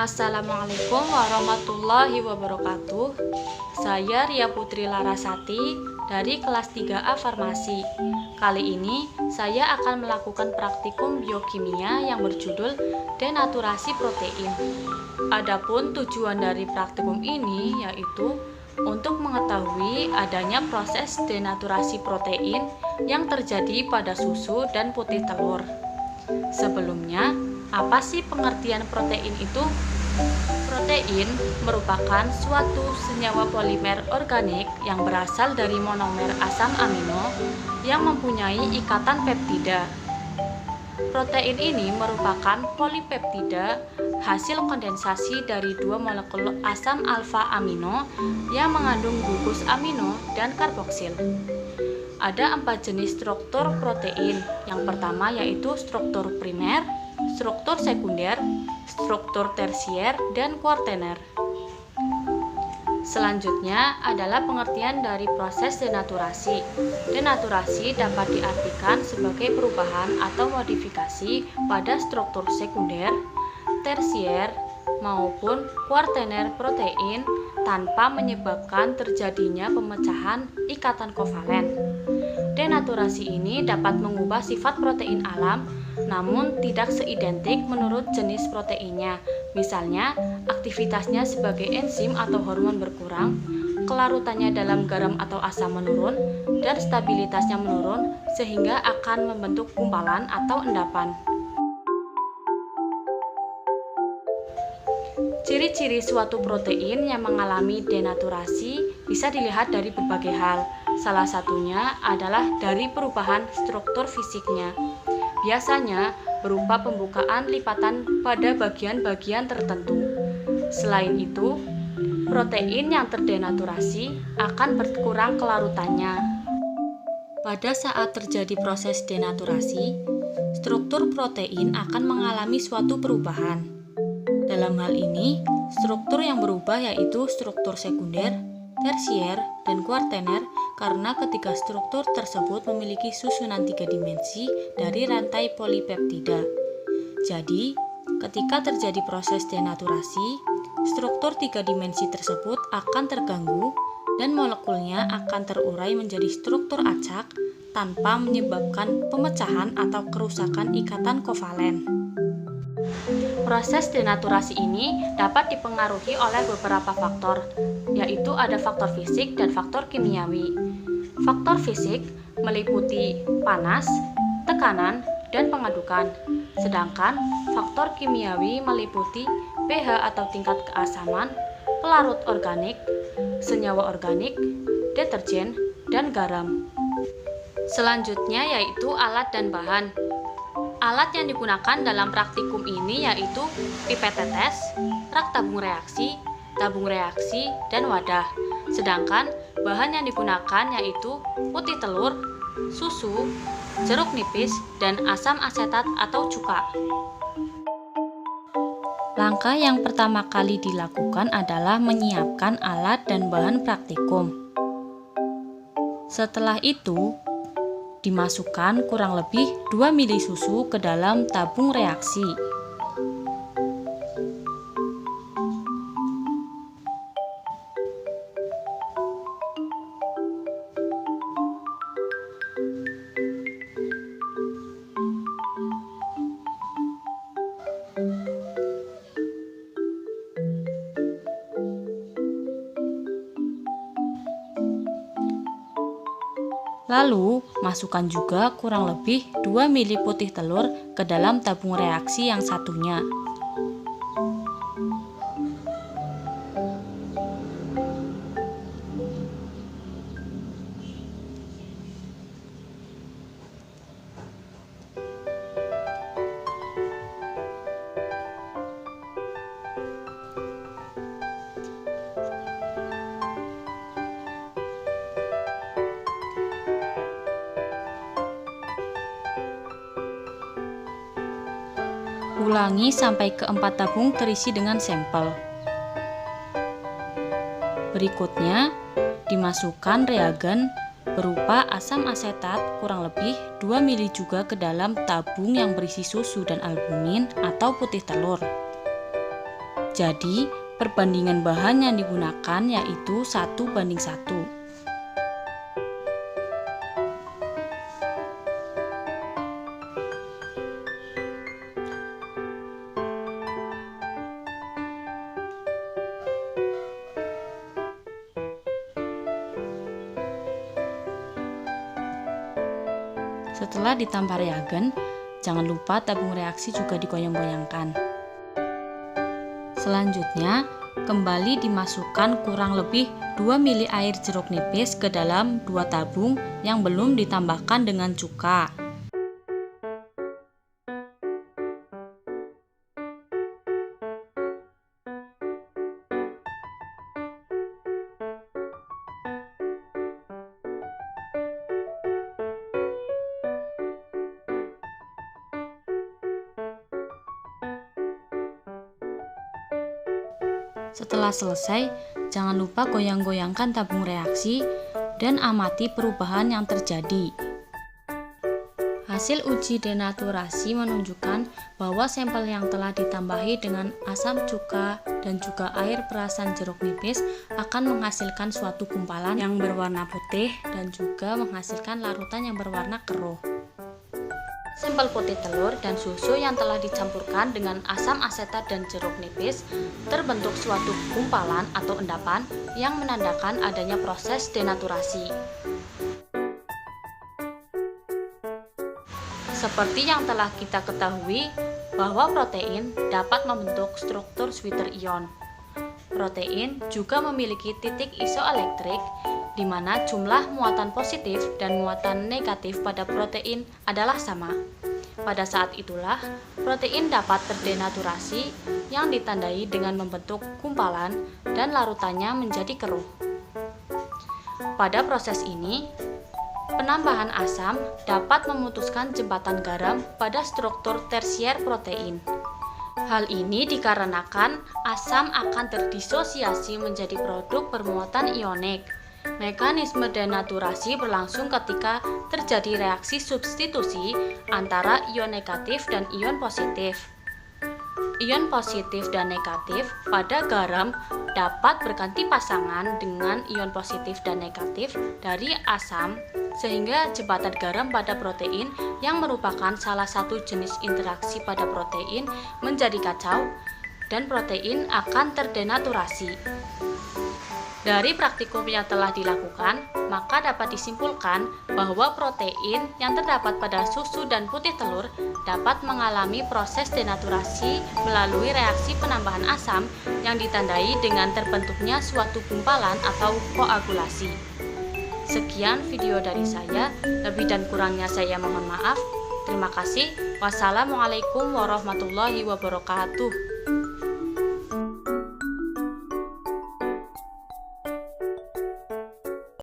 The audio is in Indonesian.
Assalamualaikum warahmatullahi wabarakatuh. Saya Ria Putri Larasati dari kelas 3A Farmasi. Kali ini saya akan melakukan praktikum biokimia yang berjudul denaturasi protein. Adapun tujuan dari praktikum ini yaitu untuk mengetahui adanya proses denaturasi protein yang terjadi pada susu dan putih telur. Sebelumnya, apa sih pengertian protein itu? Protein merupakan suatu senyawa polimer organik yang berasal dari monomer asam amino yang mempunyai ikatan peptida. Protein ini merupakan polipeptida hasil kondensasi dari dua molekul asam alfa amino yang mengandung gugus amino dan karboksil. Ada 4 jenis struktur protein. Yang pertama yaitu struktur primer, struktur sekunder, struktur tersier, dan kuartener. Selanjutnya adalah pengertian dari proses denaturasi. Denaturasi dapat diartikan sebagai perubahan atau modifikasi pada struktur sekunder, tersier, maupun kuartener protein tanpa menyebabkan terjadinya pemecahan ikatan kovalen. Denaturasi ini dapat mengubah sifat protein alam, namun tidak seidentik menurut jenis proteinnya. Misalnya, aktivitasnya sebagai enzim atau hormon berkurang, kelarutannya dalam garam atau asam menurun, dan stabilitasnya menurun sehingga akan membentuk gumpalan atau endapan. Ciri-ciri suatu protein yang mengalami denaturasi bisa dilihat dari berbagai hal. Salah satunya adalah dari perubahan struktur fisiknya. Biasanya berupa pembukaan lipatan pada bagian-bagian tertentu. Selain itu, protein yang terdenaturasi akan berkurang kelarutannya. Pada saat terjadi proses denaturasi, struktur protein akan mengalami suatu perubahan. Dalam hal ini, struktur yang berubah yaitu struktur sekunder, tersier, dan kuartener karena ketiga struktur tersebut memiliki susunan 3 dimensi dari rantai polipeptida. Jadi, ketika terjadi proses denaturasi, struktur 3 dimensi tersebut akan terganggu dan molekulnya akan terurai menjadi struktur acak tanpa menyebabkan pemecahan atau kerusakan ikatan kovalen. Proses denaturasi ini dapat dipengaruhi oleh beberapa faktor, yaitu ada faktor fisik dan faktor kimiawi. Faktor fisik meliputi panas, tekanan, dan pengadukan, sedangkan faktor kimiawi meliputi pH atau tingkat keasaman, pelarut organik, senyawa organik, deterjen, dan garam. Selanjutnya yaitu alat dan bahan. Alat yang digunakan dalam praktikum ini yaitu pipet tetes, rak tabung reaksi, dan wadah. Sedangkan bahan yang digunakan yaitu putih telur, susu, jeruk nipis, dan asam asetat atau cuka. Langkah yang pertama kali dilakukan adalah menyiapkan alat dan bahan praktikum. Setelah itu, dimasukkan kurang lebih 2 ml susu ke dalam tabung reaksi. Lalu, masukkan juga kurang lebih 2 ml putih telur ke dalam tabung reaksi yang satunya. Ulangi sampai ke-4 tabung terisi dengan sampel. Berikutnya, dimasukkan reagen berupa asam asetat kurang lebih 2 ml juga ke dalam tabung yang berisi susu dan albumin atau putih telur. Jadi, perbandingan bahan yang digunakan yaitu 1:1. Setelah ditambah reagen, jangan lupa tabung reaksi juga digoyang-goyangkan. Selanjutnya, kembali dimasukkan kurang lebih 2 ml air jeruk nipis ke dalam 2 tabung yang belum ditambahkan dengan cuka. Setelah selesai, jangan lupa goyang-goyangkan tabung reaksi dan amati perubahan yang terjadi. Hasil uji denaturasi menunjukkan bahwa sampel yang telah ditambahi dengan asam cuka dan juga air perasan jeruk nipis akan menghasilkan suatu gumpalan yang berwarna putih dan juga menghasilkan larutan yang berwarna keruh. Sampel putih telur dan susu yang telah dicampurkan dengan asam asetat dan jeruk nipis terbentuk suatu gumpalan atau endapan yang menandakan adanya proses denaturasi. Seperti yang telah kita ketahui bahwa protein dapat membentuk struktur Switzer ion. Protein juga memiliki titik isoelektrik di mana jumlah muatan positif dan muatan negatif pada protein adalah sama. Pada saat itulah, protein dapat terdenaturasi yang ditandai dengan membentuk gumpalan dan larutannya menjadi keruh. Pada proses ini, penambahan asam dapat memutuskan jembatan garam pada struktur tersier protein. Hal ini dikarenakan asam akan terdisosiasi menjadi produk bermuatan ionik. Mekanisme denaturasi berlangsung ketika terjadi reaksi substitusi antara ion negatif dan ion positif. Ion positif dan negatif pada garam dapat berganti pasangan dengan ion positif dan negatif dari asam, sehingga jembatan garam pada protein yang merupakan salah satu jenis interaksi pada protein menjadi kacau dan protein akan terdenaturasi. Dari praktikum yang telah dilakukan, maka dapat disimpulkan bahwa protein yang terdapat pada susu dan putih telur dapat mengalami proses denaturasi melalui reaksi penambahan asam yang ditandai dengan terbentuknya suatu gumpalan atau koagulasi. Sekian video dari saya, lebih dan kurangnya saya mohon maaf. Terima kasih. Wassalamualaikum warahmatullahi wabarakatuh.